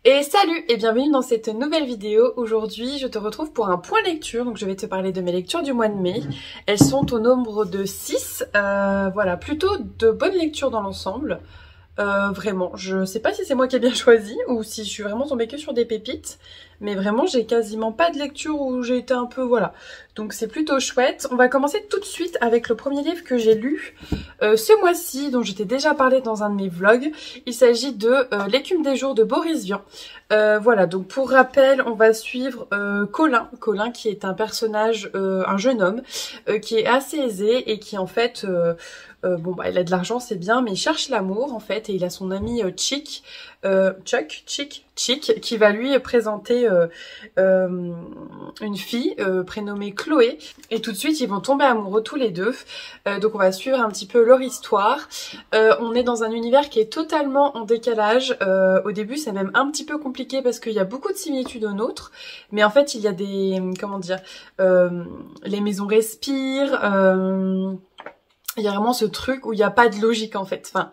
Et salut et bienvenue dans cette nouvelle vidéo. Aujourd'hui, je te retrouve pour un point lecture. Donc, je vais te parler de mes lectures du mois de mai. Elles sont au nombre de 6. Voilà, plutôt de bonnes lectures dans l'ensemble. Vraiment, je sais pas si c'est moi qui ai bien choisi ou si je suis vraiment tombée que sur des pépites. Mais vraiment, j'ai quasiment pas de lecture où j'ai été un peu... Voilà. Donc, c'est plutôt chouette. On va commencer tout de suite avec le premier livre que j'ai lu ce mois-ci, dont je t'ai déjà parlé dans un de mes vlogs. Il s'agit de L'écume des jours de Boris Vian. Voilà, donc pour rappel, on va suivre Colin. Colin qui est un personnage, un jeune homme, qui est assez aisé et qui en fait... bon bah il a de l'argent c'est bien mais il cherche l'amour en fait et il a son ami Chick qui va lui présenter une fille prénommée Chloé et tout de suite ils vont tomber amoureux tous les deux. Donc on va suivre un petit peu leur histoire. On est dans un univers qui est totalement en décalage. Au début c'est même un petit peu compliqué parce qu'il y a beaucoup de similitudes au nôtre, mais en fait il y a des, comment dire, les maisons respirent, il y a vraiment ce truc où il n'y a pas de logique en fait. Enfin,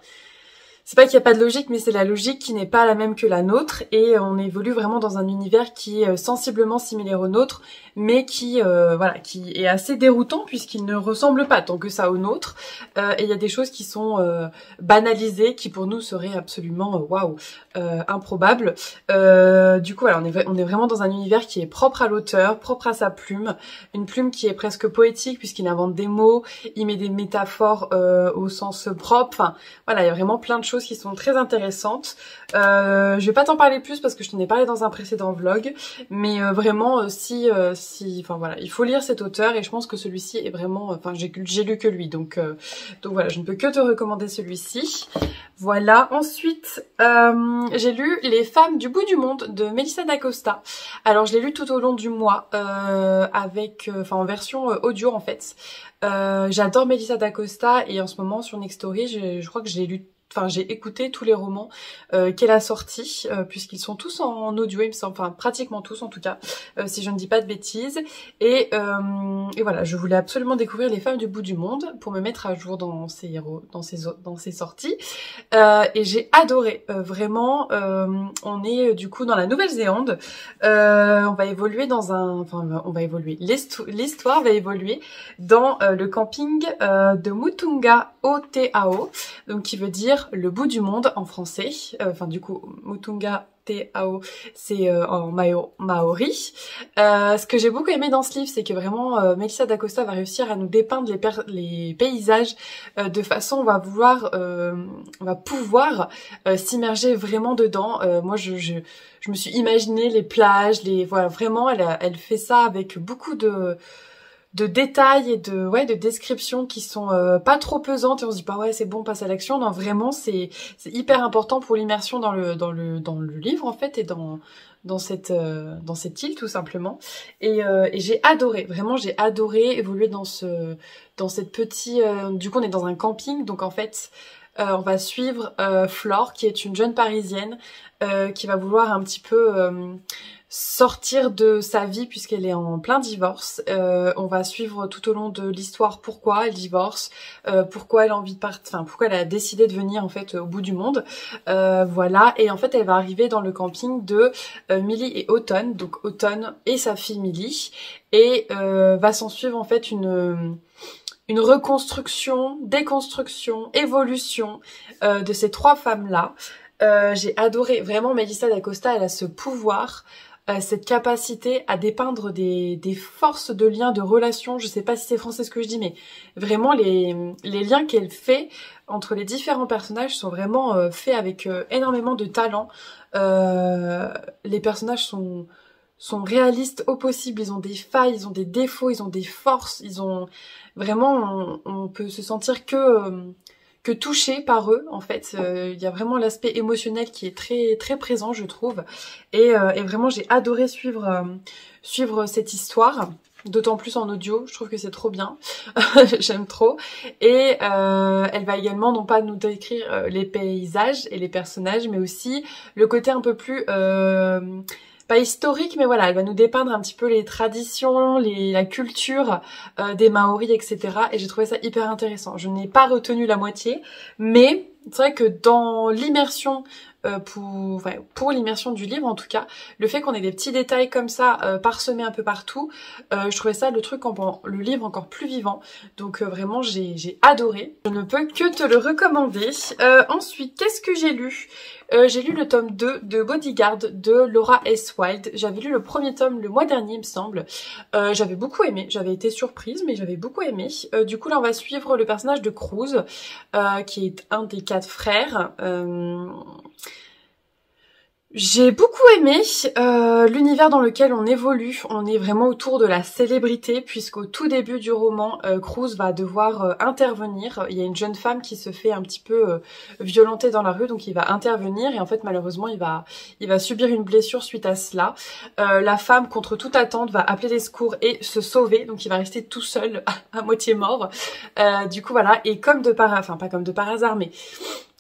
c'est pas qu'il n'y a pas de logique, mais c'est la logique qui n'est pas la même que la nôtre. Et on évolue vraiment dans un univers qui est sensiblement similaire au nôtre, mais qui voilà, qui est assez déroutant puisqu'il ne ressemble pas tant que ça au nôtre. Et il y a des choses qui sont banalisées, qui pour nous seraient absolument waouh, improbables. Du coup, voilà, on est vraiment dans un univers qui est propre à l'auteur, propre à sa plume, une plume qui est presque poétique puisqu'il invente des mots, il met des métaphores au sens propre. Enfin, voilà, il y a vraiment plein de choses qui sont très intéressantes. Je vais pas t'en parler plus parce que je t'en ai parlé dans un précédent vlog, mais vraiment enfin voilà, il faut lire cet auteur et je pense que celui-ci est vraiment, enfin j'ai lu que lui, donc voilà, je ne peux que te recommander celui-ci. Voilà. Ensuite, j'ai lu Les femmes du bout du monde de Melissa d'Acosta. Alors je l'ai lu tout au long du mois avec, enfin en version audio en fait. J'adore Melissa d'Acosta et en ce moment sur Nextory, je crois que j'ai lu. Enfin, j'ai écouté tous les romans qu'elle a sortis, puisqu'ils sont tous en audio, il me semble, enfin pratiquement tous en tout cas, si je ne dis pas de bêtises. Et voilà, je voulais absolument découvrir Les femmes du bout du monde pour me mettre à jour dans ces sorties. Et j'ai adoré, vraiment. On est du coup dans la Nouvelle-Zélande. On va évoluer l'histoire va évoluer dans le camping de Mutunga Otao, donc qui veut dire le bout du monde en français. Enfin du coup Mutunga Tao, c'est en maori. Ce que j'ai beaucoup aimé dans ce livre, c'est que vraiment Melissa d'Acosta va réussir à nous dépeindre les paysages de façon on va pouvoir s'immerger vraiment dedans. Moi je me suis imaginé les plages, voilà, vraiment elle fait ça avec beaucoup de détails et de descriptions qui sont pas trop pesantes et on se dit pas ouais c'est bon, passe à l'action. Non, vraiment c'est hyper important pour l'immersion dans le livre en fait et dans cette île tout simplement. Et j'ai adoré, vraiment j'ai adoré évoluer dans cette petite du coup on est dans un camping, donc en fait on va suivre Flore qui est une jeune parisienne qui va vouloir un petit peu sortir de sa vie puisqu'elle est en plein divorce. On va suivre tout au long de l'histoire pourquoi elle divorce, pourquoi elle a envie de partir, enfin pourquoi elle a décidé de venir en fait au bout du monde. Voilà, et en fait elle va arriver dans le camping de Millie et Autumn, donc Autumn et sa fille Millie, et va s'en suivre en fait une reconstruction, déconstruction, évolution de ces trois femmes-là. J'ai adoré, vraiment Melissa d'Acosta, elle a ce pouvoir, cette capacité à dépeindre des forces de liens, de relations, je sais pas si c'est français ce que je dis, mais vraiment les liens qu'elle fait entre les différents personnages sont vraiment faits avec énormément de talent. Les personnages sont réalistes au possible, ils ont des failles, ils ont des défauts, ils ont des forces, ils ont vraiment, on peut se sentir que touché par eux en fait. Il y a vraiment l'aspect émotionnel qui est très très présent je trouve, et vraiment j'ai adoré suivre cette histoire, d'autant plus en audio, je trouve que c'est trop bien. J'aime trop. Et elle va également non pas nous décrire les paysages et les personnages, mais aussi le côté un peu plus pas historique, mais voilà, elle va nous dépeindre un petit peu les traditions, la culture des Maoris, etc. Et j'ai trouvé ça hyper intéressant. Je n'ai pas retenu la moitié, mais c'est vrai que dans l'immersion pour l'immersion du livre en tout cas, le fait qu'on ait des petits détails comme ça parsemés un peu partout, je trouvais ça le livre encore plus vivant. Donc vraiment j'ai adoré. Je ne peux que te le recommander. Ensuite, qu'est-ce que j'ai lu? J'ai lu le tome 2 de Bodyguard de Laura S. Wilde. J'avais lu le premier tome le mois dernier, il me semble. J'avais beaucoup aimé, j'avais été surprise, mais j'avais beaucoup aimé. Du coup, là, on va suivre le personnage de Cruz, qui est un des 4 frères. J'ai beaucoup aimé l'univers dans lequel on évolue. On est vraiment autour de la célébrité, puisqu'au tout début du roman, Cruz va devoir intervenir. Il y a une jeune femme qui se fait un petit peu violenter dans la rue, donc il va intervenir et en fait malheureusement il va subir une blessure suite à cela. La femme, contre toute attente, va appeler les secours et se sauver, donc il va rester tout seul, à moitié mort. Du coup voilà, et comme de par, enfin pas comme de par hasard, mais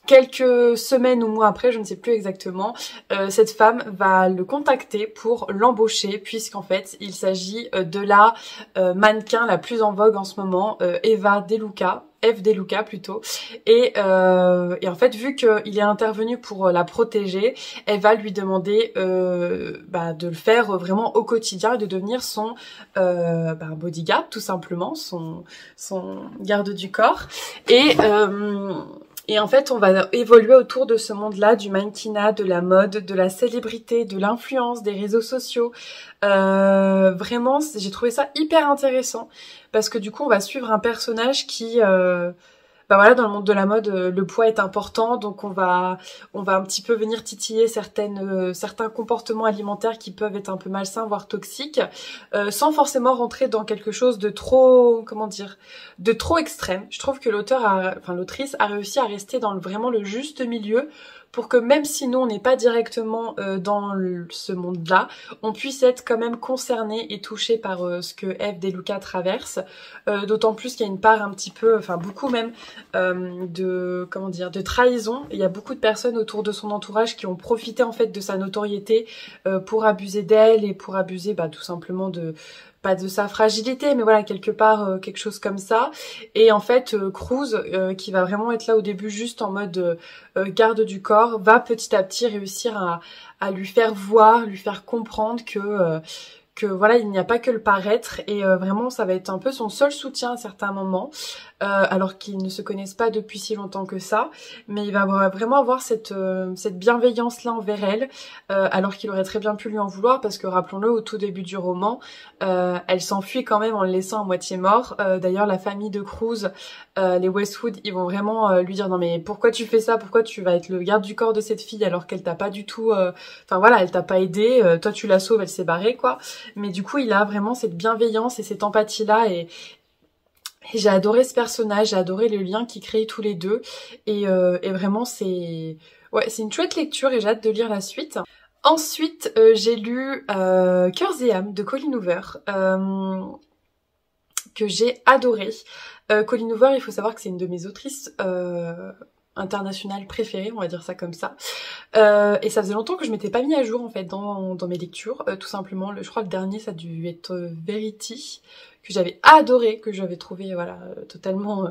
quelques semaines ou mois après, je ne sais plus exactement, cette femme va le contacter pour l'embaucher, puisqu'en fait il s'agit de la mannequin la plus en vogue en ce moment, Eve DeLuca plutôt, et en fait vu qu'il est intervenu pour la protéger, elle va lui demander de le faire vraiment au quotidien et de devenir son bodyguard tout simplement, son garde du corps. Et en fait, on va évoluer autour de ce monde-là, du mannequinat, de la mode, de la célébrité, de l'influence, des réseaux sociaux. Vraiment, j'ai trouvé ça hyper intéressant parce que du coup, on va suivre un personnage qui... dans le monde de la mode, le poids est important, donc on va un petit peu venir titiller certains comportements alimentaires qui peuvent être un peu malsains, voire toxiques, sans forcément rentrer dans quelque chose de trop, de trop extrême. Je trouve que l'autrice a réussi à rester dans vraiment le juste milieu, pour que même si nous on n'est pas directement dans ce monde-là, on puisse être quand même concerné et touché par ce que Eve DeLuca traverse, d'autant plus qu'il y a une part un petit peu, beaucoup même, de trahison. Il y a beaucoup de personnes autour de son entourage qui ont profité en fait de sa notoriété pour abuser d'elle et pour abuser tout simplement pas de sa fragilité, mais voilà, quelque part quelque chose comme ça. Et en fait Cruz, qui va vraiment être là au début juste en mode garde du corps, va petit à petit réussir à lui faire voir, lui faire comprendre que voilà, il n'y a pas que le paraître, et vraiment ça va être un peu son seul soutien à certains moments, alors qu'ils ne se connaissent pas depuis si longtemps que ça, mais il va vraiment avoir cette bienveillance là envers elle, alors qu'il aurait très bien pu lui en vouloir, parce que rappelons-le, au tout début du roman, elle s'enfuit quand même en le laissant à moitié mort. D'ailleurs la famille de Cruz, les Westwood, ils vont vraiment lui dire non mais pourquoi tu fais ça, pourquoi tu vas être le garde du corps de cette fille alors qu'elle t'a pas du tout, elle t'a pas aidé, toi tu la sauves, elle s'est barrée quoi. Mais du coup il a vraiment cette bienveillance et cette empathie là, et j'ai adoré ce personnage, j'ai adoré le lien qu'ils créent tous les deux, et vraiment c'est une chouette lecture et j'ai hâte de lire la suite. Ensuite j'ai lu Cœurs et âmes de Colleen Hoover, que j'ai adoré. Colleen Hoover, il faut savoir que c'est une de mes autrices internationales préférées, on va dire ça comme ça. Et ça faisait longtemps que je m'étais pas mis à jour en fait dans mes lectures, tout simplement. Je crois que le dernier ça a dû être Verity, que j'avais adoré, que j'avais trouvé totalement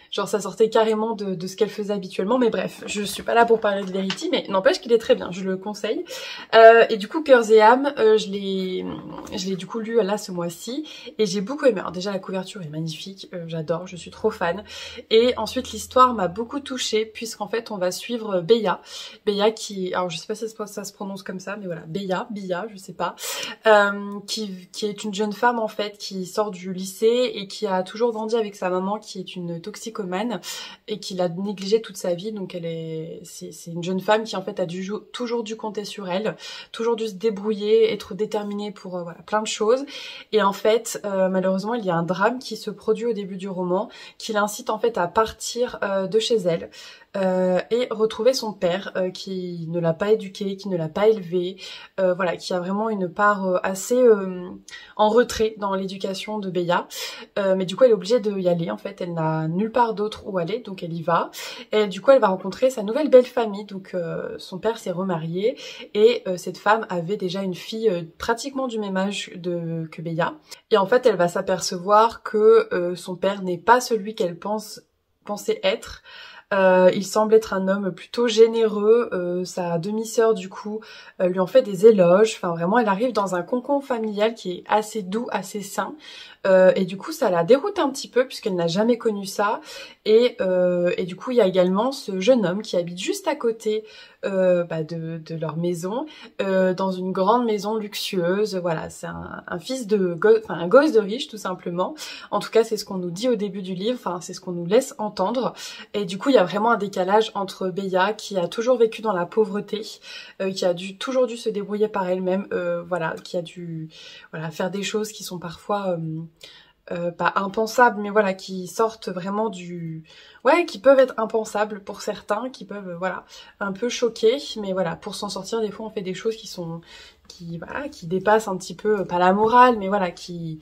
genre ça sortait carrément de ce qu'elle faisait habituellement, mais bref, je suis pas là pour parler de Verity, mais n'empêche qu'il est très bien, je le conseille. Et du coup Cœurs et âmes, je l'ai du coup lu là ce mois-ci, et j'ai beaucoup aimé. Alors déjà la couverture est magnifique, j'adore, je suis trop fan, et ensuite l'histoire m'a beaucoup touchée, puisqu'en fait on va suivre Beya qui, alors je sais pas si ça se prononce comme ça, mais voilà, Beya, je sais pas, qui est une jeune femme en fait qui sort du lycée et qui a toujours grandi avec sa maman qui est une toxicomane et qui l'a négligée toute sa vie. Donc c'est une jeune femme qui en fait a toujours dû compter sur elle, toujours dû se débrouiller, être déterminée pour plein de choses. Et en fait malheureusement il y a un drame qui se produit au début du roman qui l'incite en fait à partir de chez elle. Et retrouver son père qui ne l'a pas éduqué, qui ne l'a pas élevé, qui a vraiment une part assez en retrait dans l'éducation de Beya, mais du coup elle est obligée d'y aller en fait, elle n'a nulle part d'autre où aller, donc elle y va, et du coup elle va rencontrer sa nouvelle belle famille. Donc son père s'est remarié, et cette femme avait déjà une fille pratiquement du même âge que Beya, et en fait elle va s'apercevoir que son père n'est pas celui qu'elle pensait être. Il semble être un homme plutôt généreux. Sa demi-sœur du coup lui en fait des éloges. Enfin vraiment, elle arrive dans un cocon familial qui est assez doux, assez sain. Et du coup ça la déroute un petit peu puisqu'elle n'a jamais connu ça. Et du coup il y a également ce jeune homme qui habite juste à côté de leur maison, dans une grande maison luxueuse. Voilà, c'est un fils de un gosse de riche tout simplement. En tout cas c'est ce qu'on nous dit au début du livre, enfin c'est ce qu'on nous laisse entendre. Et du coup il y a vraiment un décalage entre Beya qui a toujours vécu dans la pauvreté, qui a toujours dû se débrouiller par elle-même, voilà, qui a dû faire des choses qui sont parfois pas impensables, mais voilà, qui sortent vraiment qui peuvent être impensables pour certains, qui peuvent un peu choquer, mais voilà, pour s'en sortir des fois on fait des choses qui dépassent un petit peu, pas la morale, mais voilà, qui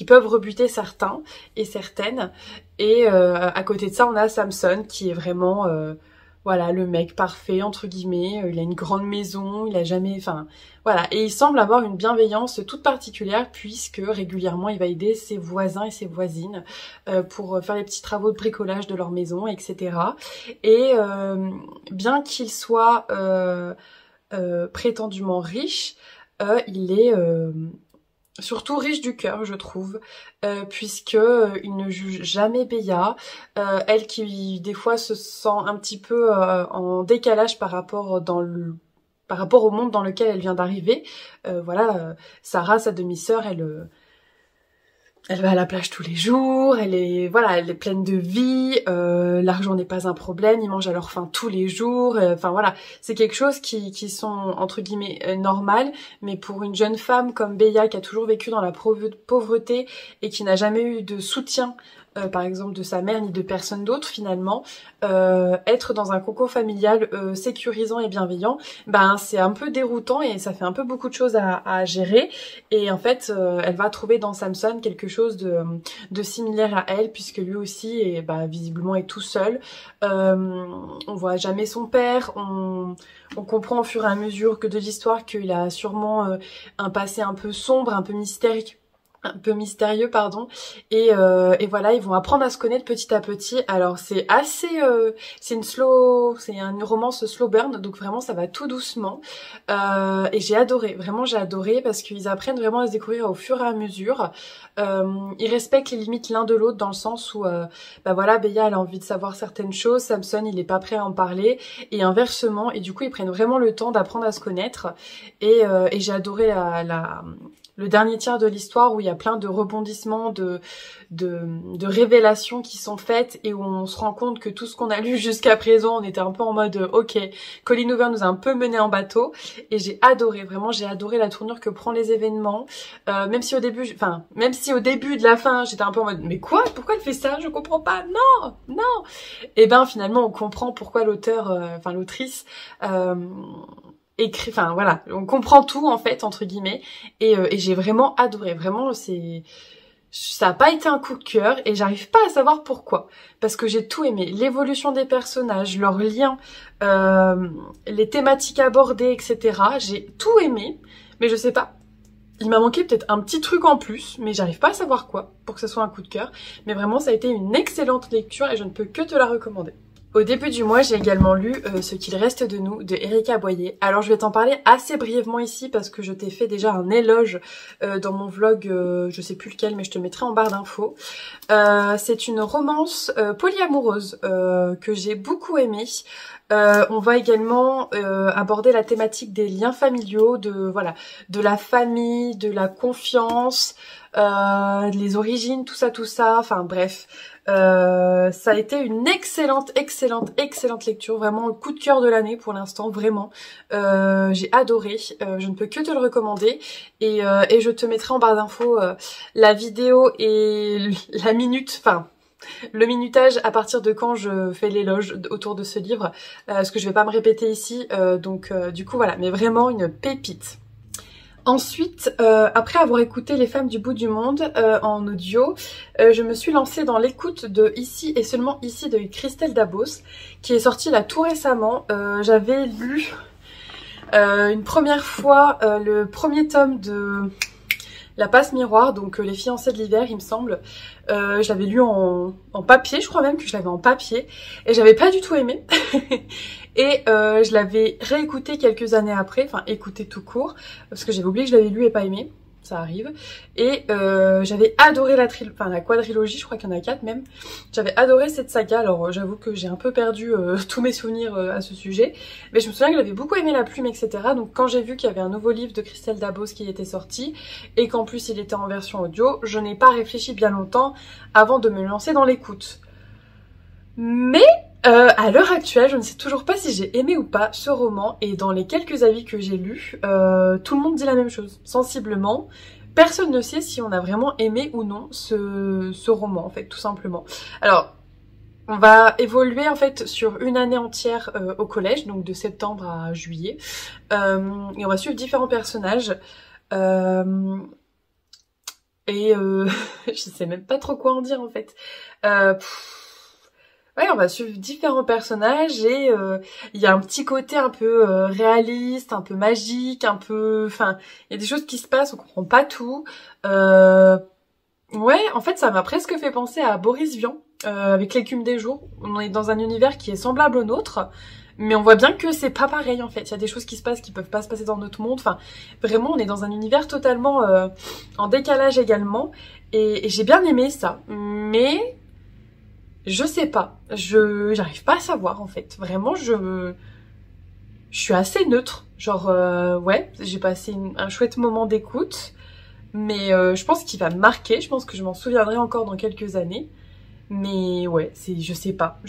peuvent rebuter certains et certaines. Et à côté de ça on a Samson qui est vraiment le mec parfait entre guillemets. Il a une grande maison, il a jamais, et il semble avoir une bienveillance toute particulière puisque régulièrement il va aider ses voisins et ses voisines pour faire les petits travaux de bricolage de leur maison, etc. Et bien qu'il soit prétendument riche, il est surtout riche du cœur, je trouve, puisque il ne juge jamais Beya, elle qui des fois se sent un petit peu en décalage par rapport au monde dans lequel elle vient d'arriver. Sarah, sa demi-sœur, elle va à la plage tous les jours, elle est pleine de vie, l'argent n'est pas un problème, ils mangent à leur faim tous les jours, c'est quelque chose qui sont entre guillemets normal, mais pour une jeune femme comme Beya qui a toujours vécu dans la pauvreté et qui n'a jamais eu de soutien, par exemple de sa mère ni de personne d'autre finalement, être dans un cocon familial sécurisant et bienveillant, c'est un peu déroutant et ça fait un peu beaucoup de choses à gérer. Et en fait elle va trouver dans Samson quelque chose de similaire à elle, puisque lui aussi est visiblement est tout seul. On voit jamais son père, on comprend au fur et à mesure que de l'histoire qu'il a sûrement un passé un peu sombre, un peu mystérieux, et voilà, ils vont apprendre à se connaître petit à petit. Alors c'est assez c'est une romance slow burn, donc vraiment ça va tout doucement, et j'ai adoré parce qu'ils apprennent vraiment à se découvrir au fur et à mesure. Ils respectent les limites l'un de l'autre dans le sens où Beya elle a envie de savoir certaines choses, Samson il est pas prêt à en parler, et inversement, et du coup ils prennent vraiment le temps d'apprendre à se connaître. Et j'ai adoré le dernier tiers de l'histoire où il y a plein de rebondissements, de révélations qui sont faites et où on se rend compte que tout ce qu'on a lu jusqu'à présent, on était un peu en mode ok, Colleen Hoover nous a un peu mené en bateau. Et j'ai adoré la tournure que prend les événements, même si au début de la fin j'étais un peu en mode mais quoi, pourquoi elle fait ça, je comprends pas, non. Et finalement on comprend pourquoi l'autrice écrit, on comprend tout en fait entre guillemets, et j'ai vraiment adoré, ça a pas été un coup de cœur et j'arrive pas à savoir pourquoi, parce que j'ai tout aimé, l'évolution des personnages, leurs liens, les thématiques abordées, etc. J'ai tout aimé, mais je sais pas, il m'a manqué peut-être un petit truc en plus, mais j'arrive pas à savoir quoi pour que ce soit un coup de cœur. Mais vraiment ça a été une excellente lecture et je ne peux que te la recommander. Au début du mois, j'ai également lu Ce qu'il reste de nous de Erika Boyer. Alors je vais t'en parler assez brièvement ici parce que je t'ai fait déjà un éloge dans mon vlog, je sais plus lequel, mais je te le mettrai en barre d'infos. C'est une romance polyamoureuse que j'ai beaucoup aimée. On va également aborder la thématique des liens familiaux, de la famille, de la confiance, les origines, tout ça, enfin bref. Ça a été une excellente lecture, vraiment le coup de cœur de l'année pour l'instant, vraiment. J'ai adoré, je ne peux que te le recommander, et je te mettrai en barre d'infos la vidéo et la minute, le minutage à partir de quand je fais l'éloge autour de ce livre, parce que je vais pas me répéter ici, donc du coup voilà, mais vraiment une pépite. Ensuite, après avoir écouté Les femmes du bout du monde en audio, je me suis lancée dans l'écoute de Ici et seulement ici de Christelle Dabos, qui est sortie là tout récemment. J'avais lu une première fois le premier tome de La Passe Miroir, donc Les Fiancées de l'hiver, il me semble. Je l'avais lu en papier, je crois même que je l'avais en papier, et j'avais pas du tout aimé. Et je l'avais réécouté quelques années après, enfin écouté tout court, parce que j'avais oublié que je l'avais lu et pas aimé. Ça arrive. Et j'avais adoré la quadrilogie, je crois qu'il y en a 4 même. J'avais adoré cette saga, alors j'avoue que j'ai un peu perdu tous mes souvenirs à ce sujet. Mais je me souviens que j'avais beaucoup aimé La Plume, etc. Donc quand j'ai vu qu'il y avait un nouveau livre de Christelle Dabos qui était sorti, et qu'en plus il était en version audio, je n'ai pas réfléchi bien longtemps avant de me lancer dans l'écoute. Mais à l'heure actuelle, je ne sais toujours pas si j'ai aimé ou pas ce roman, et dans les quelques avis que j'ai lus, tout le monde dit la même chose, sensiblement. Personne ne sait si on a vraiment aimé ou non ce roman, en fait, tout simplement. Alors, on va évoluer en fait sur une année entière au collège, donc de septembre à juillet, et on va suivre différents personnages. Je sais même pas trop quoi en dire en fait. Ouais, on va suivre différents personnages et il y a un petit côté un peu réaliste, un peu magique, un peu... Enfin, il y a des choses qui se passent, on comprend pas tout. Ouais, en fait, ça m'a presque fait penser à Boris Vian, avec L'écume des jours. On est dans un univers qui est semblable au nôtre, mais on voit bien que c'est pas pareil, en fait. Il y a des choses qui se passent qui peuvent pas se passer dans notre monde. Enfin, vraiment, on est dans un univers totalement en décalage également. Et j'ai bien aimé ça, mais... Je sais pas, j'arrive pas à savoir en fait. Vraiment, je suis assez neutre. Genre, ouais, j'ai passé un chouette moment d'écoute, mais je pense qu'il va me marquer. Je pense que je m'en souviendrai encore dans quelques années. Mais ouais, je sais pas.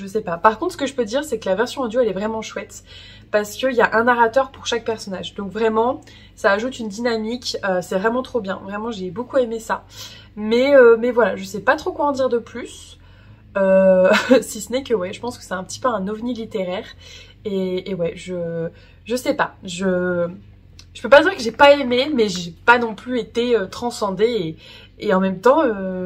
Par contre, ce que je peux dire, c'est que la version audio, elle est vraiment chouette. Parce qu'il y a un narrateur pour chaque personnage. Donc vraiment, ça ajoute une dynamique. C'est vraiment trop bien. Vraiment, j'ai beaucoup aimé ça. Mais voilà, je sais pas trop quoi en dire de plus. Si ce n'est que ouais, je pense que c'est un petit peu un ovni littéraire et ouais, je sais pas, je peux pas dire que j'ai pas aimé, mais j'ai pas non plus été transcendée et en même temps,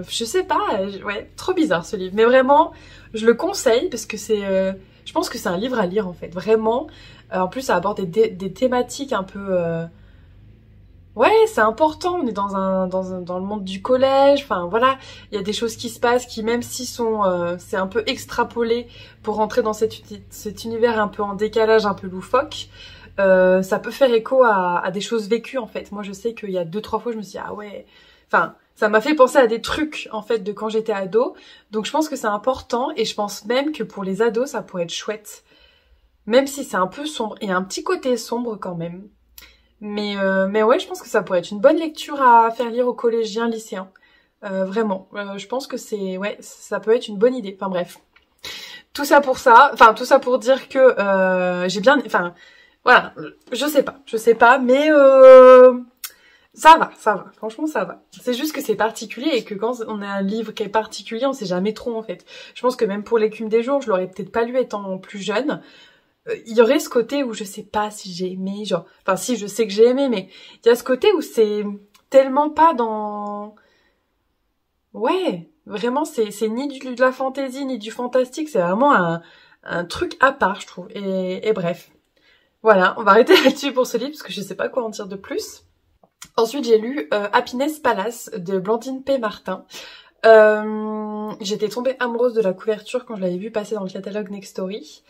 je sais pas, ouais, trop bizarre ce livre, mais vraiment, je le conseille parce que je pense que c'est un livre à lire en fait, vraiment. En plus, ça aborde des thématiques un peu ouais, c'est important, on est dans le monde du collège, enfin voilà, il y a des choses qui se passent qui même si c'est un peu extrapolé pour rentrer dans cet univers un peu en décalage, un peu loufoque, ça peut faire écho à des choses vécues en fait. Moi je sais qu'il y a 2-3 fois je me suis dit ah ouais, enfin ça m'a fait penser à des trucs en fait de quand j'étais ado, donc je pense que c'est important et je pense même que pour les ados ça pourrait être chouette, même si c'est un peu sombre, il y a un petit côté sombre quand même. Mais ouais, je pense que ça pourrait être une bonne lecture à faire lire aux collégiens, lycéens. Vraiment. Je pense que ouais, ça peut être une bonne idée. Enfin bref. Tout ça pour dire que j'ai bien... Enfin, voilà. Je sais pas, mais ça va. Franchement, ça va. C'est juste que c'est particulier et que quand on a un livre qui est particulier, on sait jamais trop en fait. Je pense que même pour L'écume des jours, je l'aurais peut-être pas lu étant plus jeune. Il y aurait ce côté où je sais pas si j'ai aimé, genre, enfin si je sais que j'ai aimé, mais il y a ce côté où c'est tellement pas dans... Ouais, vraiment c'est ni de la fantaisie ni du fantastique, c'est vraiment un truc à part je trouve, et bref. Voilà, on va arrêter là-dessus pour ce livre parce que je sais pas quoi en dire de plus. Ensuite j'ai lu Happiness Palace de Blandine P. Martin. J'étais tombée amoureuse de la couverture quand je l'avais vu passer dans le catalogue Nextory.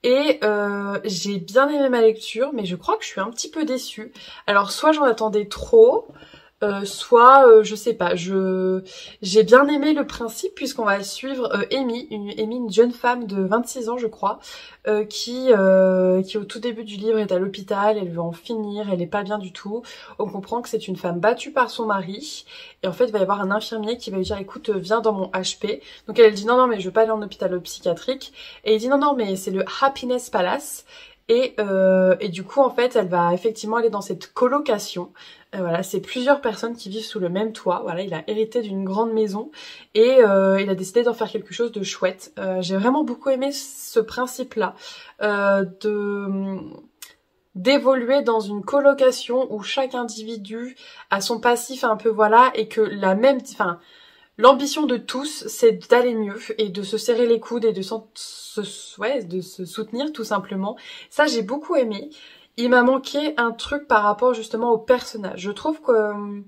Et j'ai bien aimé ma lecture, mais je crois que je suis un petit peu déçue. Alors soit j'en attendais trop, soit je sais pas, j'ai bien aimé le principe puisqu'on va suivre Amy, une jeune femme de 26 ans je crois, qui au tout début du livre est à l'hôpital, elle veut en finir, elle est pas bien du tout. On comprend que c'est une femme battue par son mari et en fait il va y avoir un infirmier qui va lui dire écoute viens dans mon HP. Donc elle dit non mais je veux pas aller en hôpital psychiatrique et il dit non mais c'est le Happiness Palace. Et du coup en fait elle va effectivement aller dans cette colocation. Voilà, c'est plusieurs personnes qui vivent sous le même toit. Voilà, il a hérité d'une grande maison et il a décidé d'en faire quelque chose de chouette. J'ai vraiment beaucoup aimé ce principe-là, d'évoluer dans une colocation où chaque individu a son passif un peu voilà et que l'ambition de tous c'est d'aller mieux et de se serrer les coudes et de se soutenir tout simplement. Ça j'ai beaucoup aimé. Il m'a manqué un truc par rapport justement au personnage. Je trouve que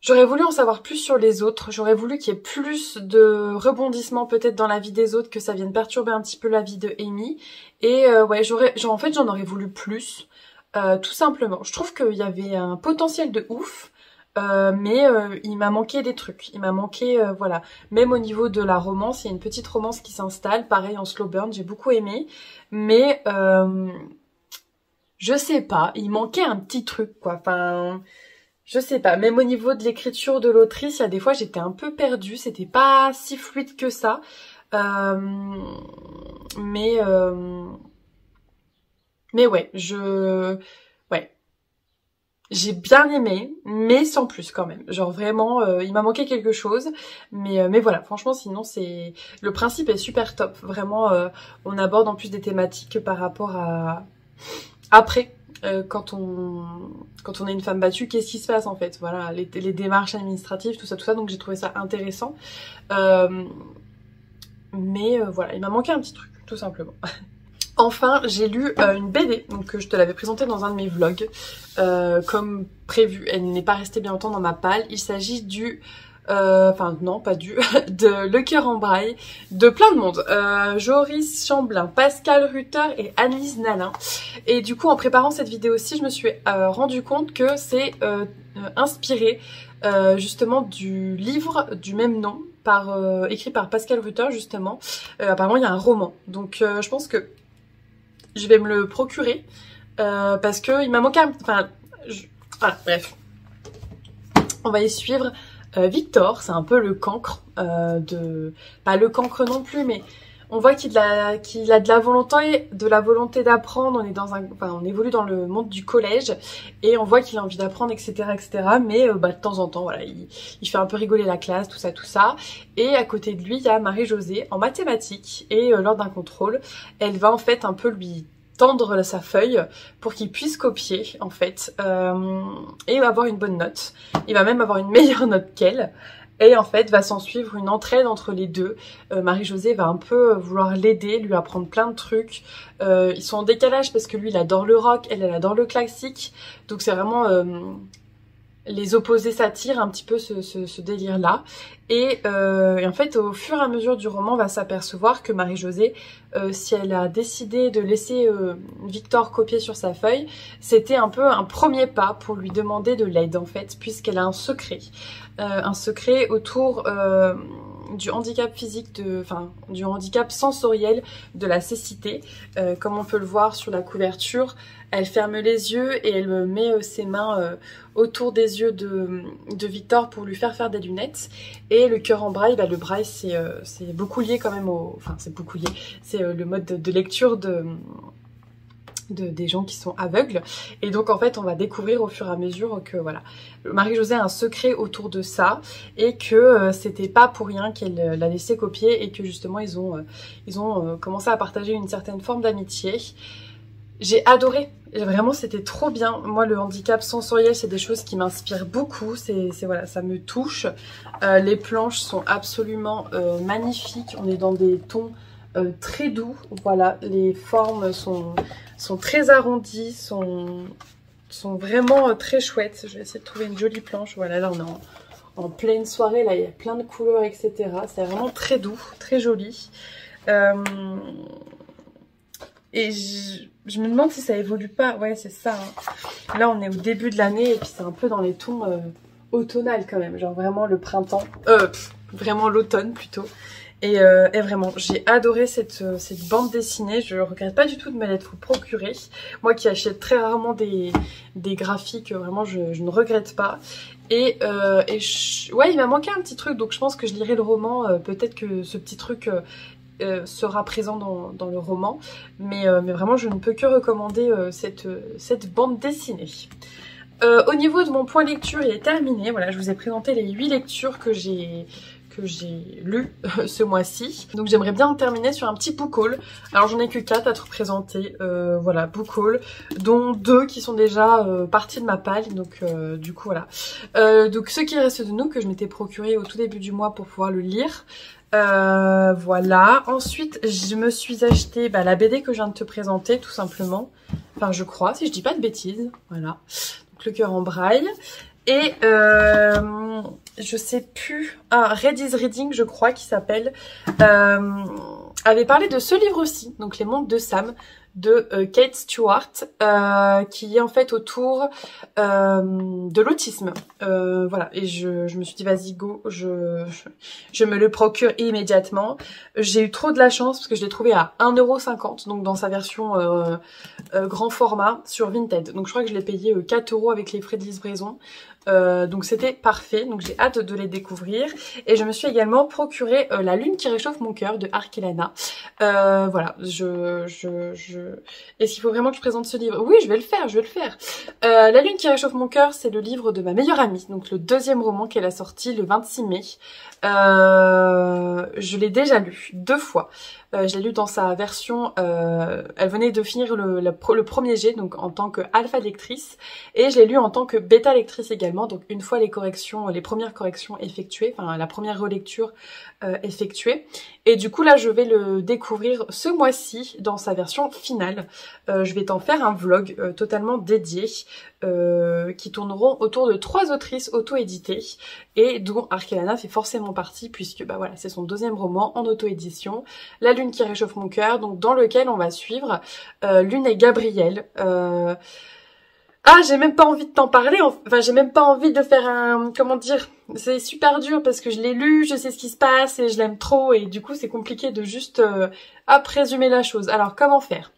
J'aurais voulu en savoir plus sur les autres, j'aurais voulu qu'il y ait plus de rebondissements peut-être dans la vie des autres, que ça vienne perturber un petit peu la vie de Amy. Et ouais, en fait j'en aurais voulu plus, tout simplement. Je trouve qu'il y avait un potentiel de ouf, mais il m'a manqué des trucs, il m'a manqué, voilà. Même au niveau de la romance, il y a une petite romance qui s'installe, pareil en slow burn, j'ai beaucoup aimé, mais je sais pas, il manquait un petit truc quoi, enfin... Je sais pas, même au niveau de l'écriture de l'autrice, il y a des fois j'étais un peu perdue, c'était pas si fluide que ça. Mais ouais, ouais, j'ai bien aimé, mais sans plus quand même. Genre vraiment, il m'a manqué quelque chose, mais voilà, franchement sinon c'est... Le principe est super top, vraiment, on aborde en plus des thématiques par rapport à... Après, quand on est une femme battue, qu'est-ce qui se passe en fait? Voilà, les démarches administratives, tout ça, donc j'ai trouvé ça intéressant. Mais voilà, il m'a manqué un petit truc, tout simplement. Enfin, j'ai lu une BD, donc je te l'avais présentée dans un de mes vlogs, comme prévu. Elle n'est pas restée bien longtemps dans ma palle. Il s'agit du... Enfin non, pas du... de Le Cœur en Braille, de plein de monde. Joris Chamblin, Pascal Rutter et Annelise Nalin. Et du coup, en préparant cette vidéo-ci, je me suis rendu compte que c'est inspiré justement du livre du même nom, écrit par Pascal Rutter justement. Apparemment, il y a un roman. Donc je pense que je vais me le procurer parce que il m'a manqué un... Enfin, voilà, bref. On va y suivre Victor, c'est un peu le cancre pas le cancre non plus, mais on voit qu'il a de la volonté d'apprendre. On évolue dans le monde du collège et on voit qu'il a envie d'apprendre, etc., mais de temps en temps, voilà, il fait un peu rigoler la classe, tout ça. Et à côté de lui, il y a Marie-Josée en mathématiques et lors d'un contrôle, elle va en fait un peu lui tendre sa feuille pour qu'il puisse copier en fait et avoir une bonne note. Il va même avoir une meilleure note qu'elle. Et en fait, va s'en suivre une entraide entre les deux. Marie-Josée va un peu vouloir l'aider, lui apprendre plein de trucs. Ils sont en décalage parce que lui, il adore le rock, elle adore le classique. Donc c'est vraiment... les opposés s'attirent un petit peu ce délire-là. Et en fait, au fur et à mesure du roman, on va s'apercevoir que Marie-Josée, si elle a décidé de laisser Victor copier sur sa feuille, c'était un peu un premier pas pour lui demander de l'aide en fait, puisqu'elle a un secret autour du handicap physique, du handicap sensoriel de la cécité. Comme on peut le voir sur la couverture, elle ferme les yeux et elle met ses mains autour des yeux de Victor pour lui faire des lunettes. Et le cœur en braille, le braille c'est beaucoup lié quand même c'est beaucoup lié, c'est le mode de lecture des gens qui sont aveugles. Et donc en fait on va découvrir au fur et à mesure que voilà, Marie-Josée a un secret autour de ça et que c'était pas pour rien qu'elle l'a laissé copier et que justement ils ont commencé à partager une certaine forme d'amitié. J'ai adoré, vraiment c'était trop bien. Moi le handicap sensoriel c'est des choses qui m'inspirent beaucoup, voilà, ça me touche. Les planches sont absolument magnifiques, on est dans des tons très doux, voilà, les formes sont très arrondies, sont vraiment très chouettes. Je vais essayer de trouver une jolie planche, voilà, là on est en pleine soirée, là il y a plein de couleurs, etc. C'est vraiment très doux, très joli. Et je me demande si ça évolue pas. Ouais, c'est ça. Hein. Là, on est au début de l'année et puis c'est un peu dans les tons automnales quand même. Genre vraiment le printemps. Vraiment l'automne plutôt. Et vraiment, j'ai adoré cette bande dessinée. Je regrette pas du tout de me l'être procurée. Moi qui achète très rarement des graphiques, vraiment, je ne regrette pas. Ouais, il m'a manqué un petit truc. Donc je pense que je lirai le roman. Peut-être que ce petit truc... sera présent dans le roman, mais vraiment je ne peux que recommander cette bande dessinée. Au niveau de mon point lecture, il est terminé. Voilà, je vous ai présenté les 8 lectures que j'ai lues ce mois-ci. Donc j'aimerais bien terminer sur un petit book haul. Alors j'en ai que 4 à te représenter. Voilà, book haul, dont 2 qui sont déjà partis de ma palle. Donc du coup voilà. Donc ce qui reste de nous, que je m'étais procuré au tout début du mois pour pouvoir le lire. Voilà, ensuite je me suis acheté la BD que je viens de te présenter tout simplement, enfin je crois, si je dis pas de bêtises, voilà, donc Le Cœur en Braille. Et je sais plus, Red is Reading je crois qu'il s'appelle, avait parlé de ce livre aussi, donc Les Mondes de Sam, de Kate Stewart, qui est en fait autour de l'autisme. Voilà, et je me suis dit vas-y go, je me le procure immédiatement. J'ai eu trop de la chance parce que je l'ai trouvé à 1,50 €, donc dans sa version grand format sur Vinted. Donc je crois que je l'ai payé 4 € avec les frais de livraison. Donc c'était parfait, donc j'ai hâte de les découvrir. Et je me suis également procuré La Lune qui réchauffe mon cœur de Arkelana. Voilà, est-ce qu'il faut vraiment que je présente ce livre? Oui, je vais le faire, La Lune qui réchauffe mon cœur, c'est le livre de ma meilleure amie, donc le deuxième roman qu'elle a sorti le 26 mai. Je l'ai déjà lu 2 fois. Je l'ai lu dans sa version, elle venait de finir le premier jet, donc en tant que alpha lectrice, et je l'ai lu en tant que bêta lectrice également, donc une fois les premières corrections effectuées, enfin la première relecture effectuée. Et du coup là je vais le découvrir ce mois-ci dans sa version finale. Je vais t'en faire un vlog totalement dédié, qui tourneront autour de 3 autrices auto-éditées, et dont Arkelana fait forcément partie, puisque bah voilà, c'est son deuxième roman en auto-édition, La Lune qui réchauffe mon cœur, donc dans lequel on va suivre Lune et Gabriel. J'ai même pas envie de t'en parler, enfin j'ai même pas envie de faire un... Comment dire? C'est super dur parce que je l'ai lu, je sais ce qui se passe et je l'aime trop, et du coup c'est compliqué de juste résumer la chose. Alors comment faire?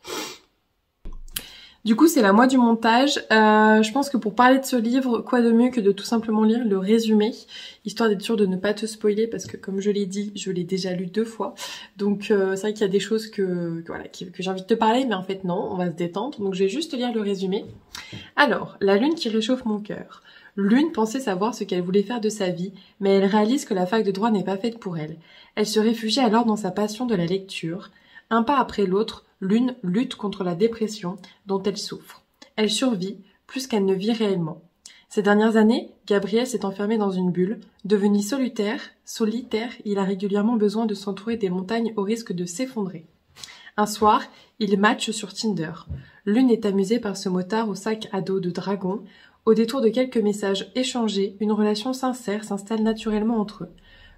Du coup, c'est la moi du montage. Je pense que pour parler de ce livre, quoi de mieux que de tout simplement lire le résumé, histoire d'être sûre de ne pas te spoiler, parce que comme je l'ai dit, je l'ai déjà lu 2 fois. Donc c'est vrai qu'il y a des choses que j'ai envie de te parler, mais en fait non, on va se détendre. Donc je vais juste lire le résumé. Alors, La Lune qui réchauffe mon cœur. Lune pensait savoir ce qu'elle voulait faire de sa vie, mais elle réalise que la fac de droit n'est pas faite pour elle. Elle se réfugie alors dans sa passion de la lecture. Un pas après l'autre, Lune lutte contre la dépression dont elle souffre. Elle survit plus qu'elle ne vit réellement. Ces dernières années, Gabriel s'est enfermé dans une bulle. Devenu solitaire, il a régulièrement besoin de s'entourer des montagnes au risque de s'effondrer. Un soir, il match sur Tinder. Lune est amusée par ce motard au sac à dos de dragon. Au détour de quelques messages échangés, une relation sincère s'installe naturellement entre eux.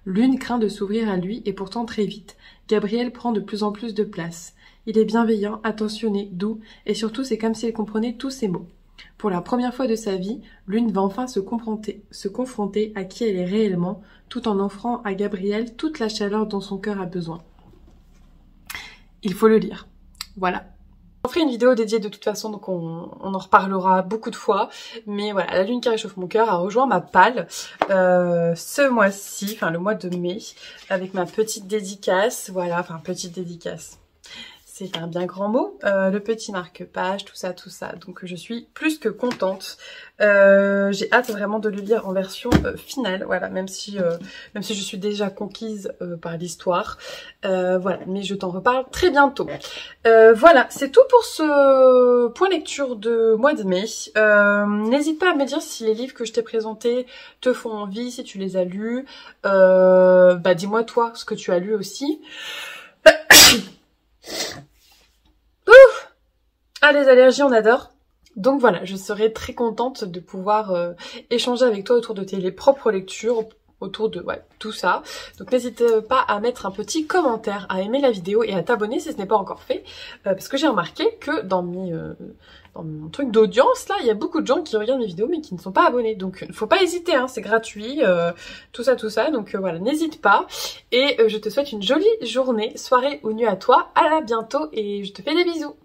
Lune craint de s'ouvrir à lui et pourtant très vite, Gabriel prend de plus en plus de place. Il est bienveillant, attentionné, doux, et surtout c'est comme s'il comprenait tous ses mots. Pour la première fois de sa vie, Lune va enfin se confronter à qui elle est réellement, tout en offrant à Gabriel toute la chaleur dont son cœur a besoin. Il faut le lire. Voilà. On ferai une vidéo dédiée de toute façon, donc on en reparlera beaucoup de fois. Mais voilà, La Lune qui réchauffe mon cœur a rejoint ma palle ce mois-ci, enfin le mois de mai, avec ma petite dédicace. Voilà, enfin petite dédicace. C'est un bien grand mot, le petit marque-page, tout ça. Donc je suis plus que contente. J'ai hâte vraiment de le lire en version finale, voilà, même si je suis déjà conquise par l'histoire. Voilà, mais je t'en reparle très bientôt. Voilà, c'est tout pour ce point lecture de mois de mai. N'hésite pas à me dire si les livres que je t'ai présentés te font envie, si tu les as lus. Dis-moi toi ce que tu as lu aussi. Les allergies, on adore. Donc voilà, je serais très contente de pouvoir échanger avec toi autour de tes propres lectures, autour de tout ça. Donc n'hésite pas à mettre un petit commentaire, à aimer la vidéo et à t'abonner si ce n'est pas encore fait. Parce que j'ai remarqué que dans mon truc d'audience, là, il y a beaucoup de gens qui regardent mes vidéos mais qui ne sont pas abonnés. Donc faut pas hésiter, hein, c'est gratuit, tout ça. Donc voilà, n'hésite pas. Et je te souhaite une jolie journée, soirée ou nuit à toi. À bientôt et je te fais des bisous.